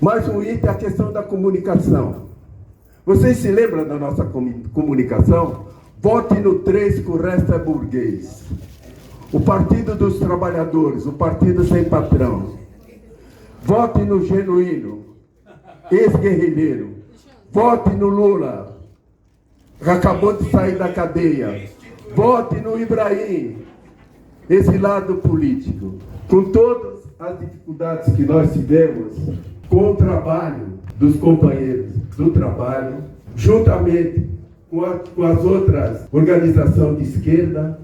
Mais um item é a questão da comunicação. Vocês se lembram da nossa comunicação? Vote no 3 que o resto é burguês. O Partido dos Trabalhadores, o Partido Sem Patrão. Vote no Genuíno, ex-guerrilheiro. Vote no Lula, que acabou de sair da cadeia. Vote no Ibrahim, exilado político. Com todas as dificuldades que nós tivemos com o trabalho dos companheiros do trabalho, juntamente com as outras organizações de esquerda,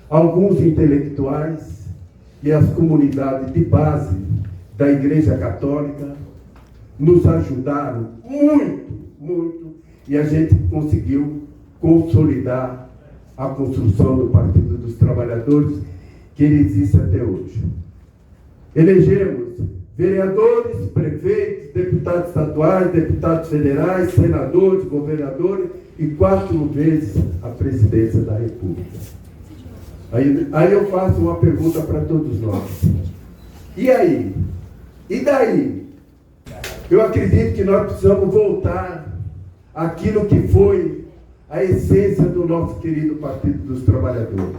alguns intelectuais e as comunidades de base da Igreja Católica nos ajudaram muito, e a gente conseguiu consolidar a construção do Partido dos Trabalhadores, que ele existe até hoje. Elegemos vereadores, prefeitos, deputados estaduais, deputados federais, senadores, governadores e 4 vezes a presidência da República. Aí eu faço uma pergunta para todos nós. E aí? E daí? Eu acredito que nós precisamos voltar àquilo que foi a essência do nosso querido Partido dos Trabalhadores.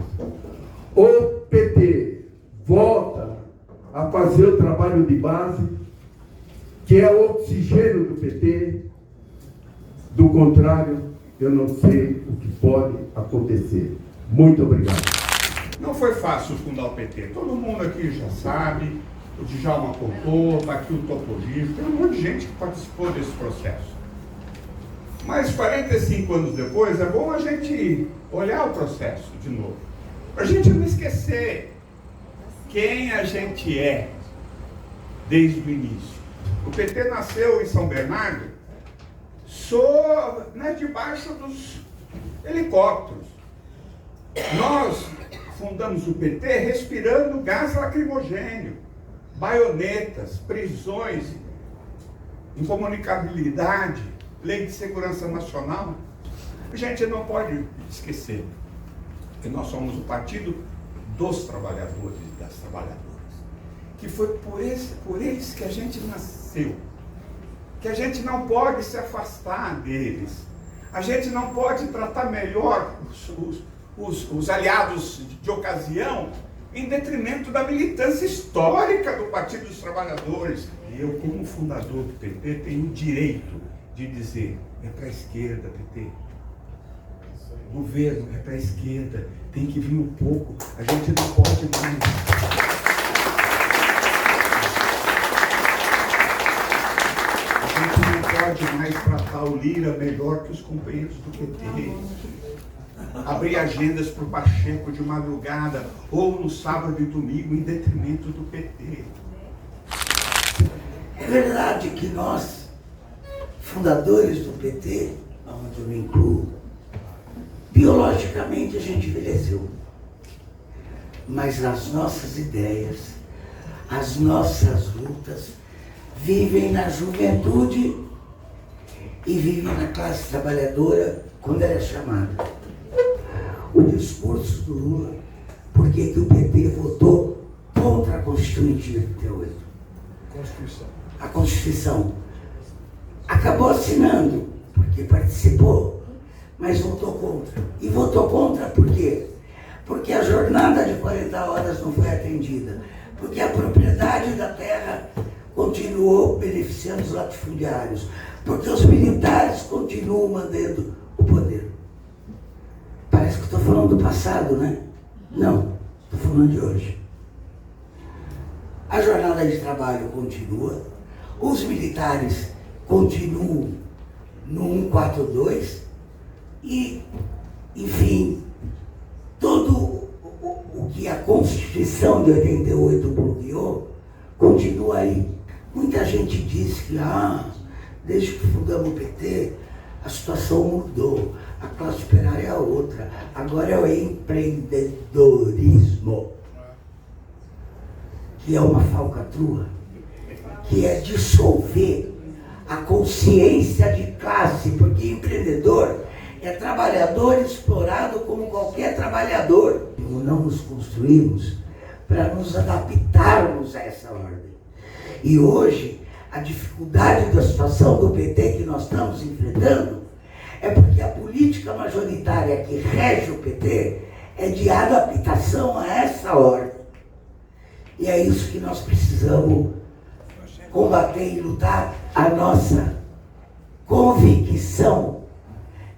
O PT volta a fazer o trabalho de base, que é o oxigênio do PT. Do contrário, eu não sei o que pode acontecer. Muito obrigado. Não foi fácil fundar o PT. Todo mundo aqui já sabe. O Djalma contou, está aqui o Topogígio, tem um monte de gente que participou desse processo. Mas 45 anos depois, é bom a gente olhar o processo de novo. Para a gente não esquecer quem a gente é desde o início. O PT nasceu em São Bernardo, debaixo dos helicópteros. Nós fundamos o PT respirando gás lacrimogênio, baionetas, prisões, incomunicabilidade, lei de segurança nacional. A gente não pode esquecer que nós somos o Partido dos Trabalhadores e das Trabalhadoras, que foi por eles que a gente nasceu, que a gente não pode se afastar deles, a gente não pode tratar melhor os aliados de ocasião em detrimento da militância histórica do Partido dos Trabalhadores. E eu, como fundador do PT, tenho o direito de dizer: é para a esquerda, PT. O governo é para a esquerda, tem que vir um pouco, a gente não pode mais. A gente não pode mais tratar o Lira melhor que os companheiros do PT. Abrir agendas para o Pacheco de madrugada ou no sábado e domingo em detrimento do PT. É verdade que nós, fundadores do PT, onde eu me incluo, biologicamente a gente envelheceu. Mas as nossas ideias, as nossas lutas vivem na juventude e vivem na classe trabalhadora quando ela é chamada. O discurso do Lula, por que o PT votou contra a Constituinte de 88? A Constituição. Acabou assinando, porque participou, mas votou contra. E votou contra por quê? Porque a jornada de 40 horas não foi atendida. Porque a propriedade da terra continuou beneficiando os latifundiários. Porque os militares continuam mantendo o poder. Parece que estou falando do passado, né? Não, estou falando de hoje. A jornada de trabalho continua, os militares continuam no 142 e, enfim, todo o que a Constituição de 88 bloqueou continua aí. Muita gente diz que, desde que fundamos o PT, a situação mudou. A classe operária é outra. Agora é o empreendedorismo, que é uma falcatrua, que é dissolver a consciência de classe, porque empreendedor é trabalhador explorado como qualquer trabalhador. Não nos construímos para nos adaptarmos a essa ordem. E hoje a dificuldade da situação do PT que nós estamos enfrentando é porque a política majoritária que rege o PT é de adaptação a essa ordem. E é isso que nós precisamos combater e lutar. A nossa convicção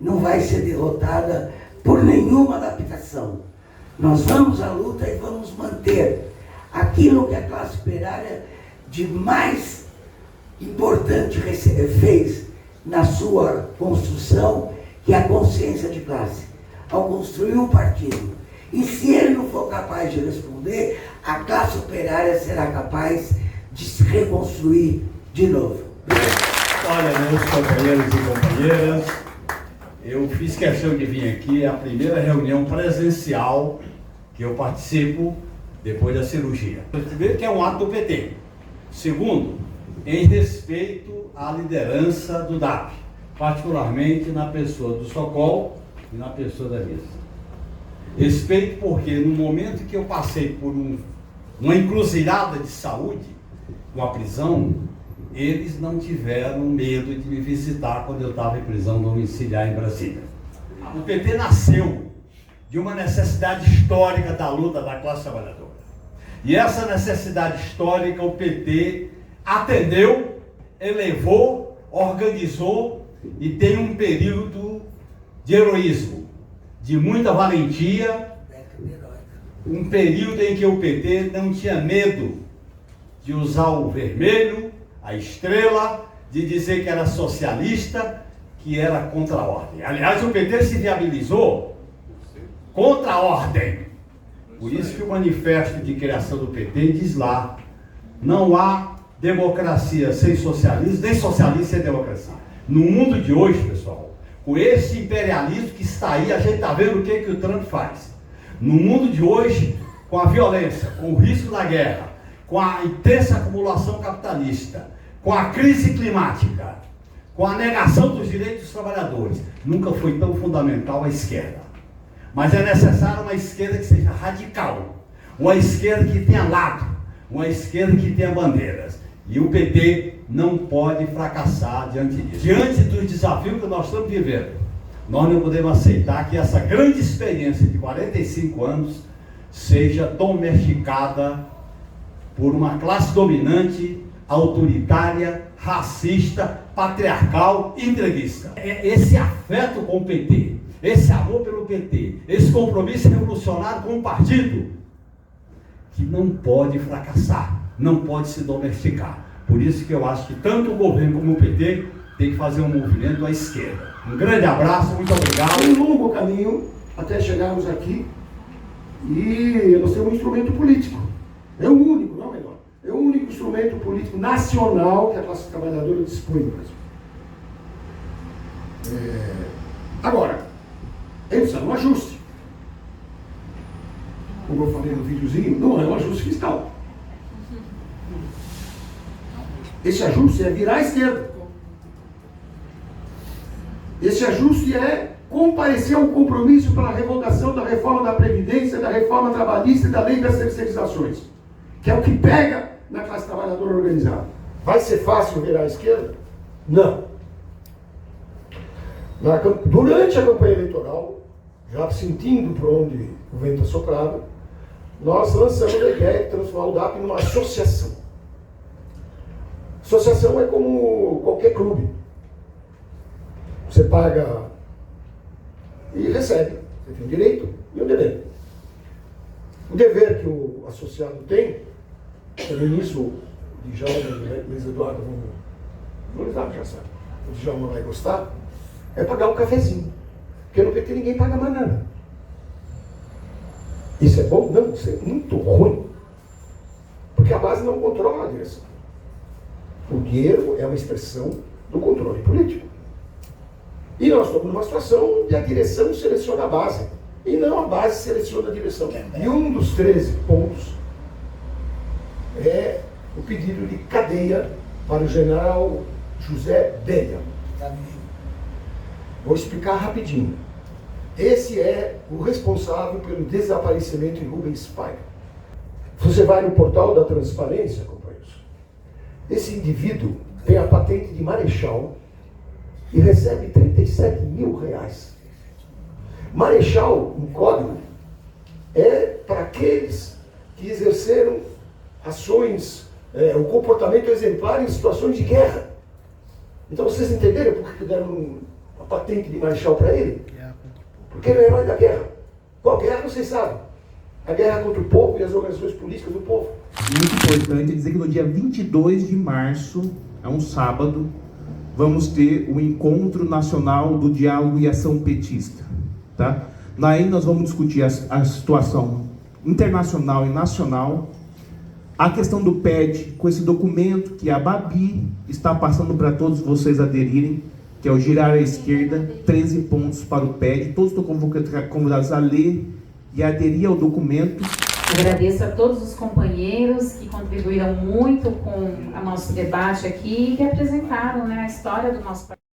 não vai ser derrotada por nenhuma adaptação. Nós vamos à luta e vamos manter aquilo que a classe operária de mais importante fez na sua construção, que é a consciência de classe, ao construir um partido. E se ele não for capaz de responder, a classe operária será capaz de se reconstruir de novo. Olha, meus companheiros e companheiras, eu fiz questão de vir aqui, é a primeira reunião presencial que eu participo depois da cirurgia. Primeiro, que é um ato do PT. Segundo, em respeito à liderança do DAP, particularmente na pessoa do Sokol e na pessoa da Mesa. Respeito porque no momento que eu passei por uma encruzilhada de saúde, com a prisão, eles não tiveram medo de me visitar quando eu estava em prisão domiciliar em Brasília. O PT nasceu de uma necessidade histórica da luta da classe trabalhadora. E essa necessidade histórica o PT atendeu, elevou, organizou e tem um período de heroísmo, de muita valentia, um período em que o PT não tinha medo de usar o vermelho, a estrela, de dizer que era socialista, que era contra a ordem. Aliás, o PT se viabilizou contra a ordem. Por isso que o manifesto de criação do PT diz lá: não há democracia sem socialismo, nem socialismo sem democracia. No mundo de hoje, pessoal, com esse imperialismo que está aí, a gente está vendo o que o Trump faz. No mundo de hoje, com a violência, com o risco da guerra, com a intensa acumulação capitalista, com a crise climática, com a negação dos direitos dos trabalhadores, nunca foi tão fundamental a esquerda. Mas é necessário uma esquerda que seja radical, uma esquerda que tenha lado, uma esquerda que tenha bandeiras. E o PT não pode fracassar diante disso. Diante dos desafios que nós estamos vivendo, nós não podemos aceitar que essa grande experiência de 45 anos seja domesticada por uma classe dominante, autoritária, racista, patriarcal e entreguista. Esse afeto com o PT, esse amor pelo PT, esse compromisso revolucionário com o partido, que não pode fracassar, não pode se domesticar. Por isso que eu acho que tanto o governo como o PT tem que fazer um movimento à esquerda. Um grande abraço, muito obrigado. Um longo caminho até chegarmos aqui, e nós temos um instrumento político. É o único, não é o melhor. É o único instrumento político nacional que a classe trabalhadora dispõe no Brasil. Agora, ele precisa de um ajuste. Como eu falei no videozinho, não é um ajuste fiscal. Esse ajuste é virar à esquerda. Esse ajuste é comparecer ao compromisso pela revogação da reforma da Previdência, da reforma trabalhista e da lei das terceirizações, que é o que pega na classe trabalhadora organizada. Vai ser fácil virar à esquerda? Não. Durante a campanha eleitoral, já sentindo por onde o vento soprava, nós lançamos a ideia de transformar o DAP numa associação. Associação é como qualquer clube. Você paga e recebe. Você tem um direito e um dever. O dever que o associado tem, também nisso o Djalma e o Luiz Eduardo já sabe. O Djalma vai gostar, é pagar um cafezinho. Porque no PT ninguém paga mais nada. Isso é bom? Não, isso é muito ruim. Porque a base não controla a direção. O dinheiro é uma expressão do controle político. E nós estamos numa situação de a direção seleciona a base, e não a base seleciona a direção. E um dos 13 pontos é o pedido de cadeia para o general José Bélia. Vou explicar rapidinho. Esse é o responsável pelo desaparecimento de Rubens Paiva. Você vai no portal da transparência, companheiros, Esse indivíduo tem a patente de marechal e recebe 37 mil reais. Marechal, um código, é para aqueles que exerceram ações, o comportamento exemplar em situações de guerra. Então vocês entenderam por que deram a patente de marechal para ele? Porque ele é o herói da guerra. Qual guerra vocês sabem? A guerra contra o povo e as organizações políticas do povo. Muito importante dizer que no dia 22 de março, é um sábado, vamos ter o Encontro Nacional do Diálogo e Ação Petista. Tá? Daí nós vamos discutir a situação internacional e nacional, a questão do PED, com esse documento que a Babi está passando para todos vocês aderirem, que é o Girar à Esquerda, 13 pontos para o PED. Todos estão convidados a ler e aderir ao documento. Agradeço a todos os companheiros que contribuíram muito com o nosso debate aqui e que apresentaram, né, a história do nosso partido.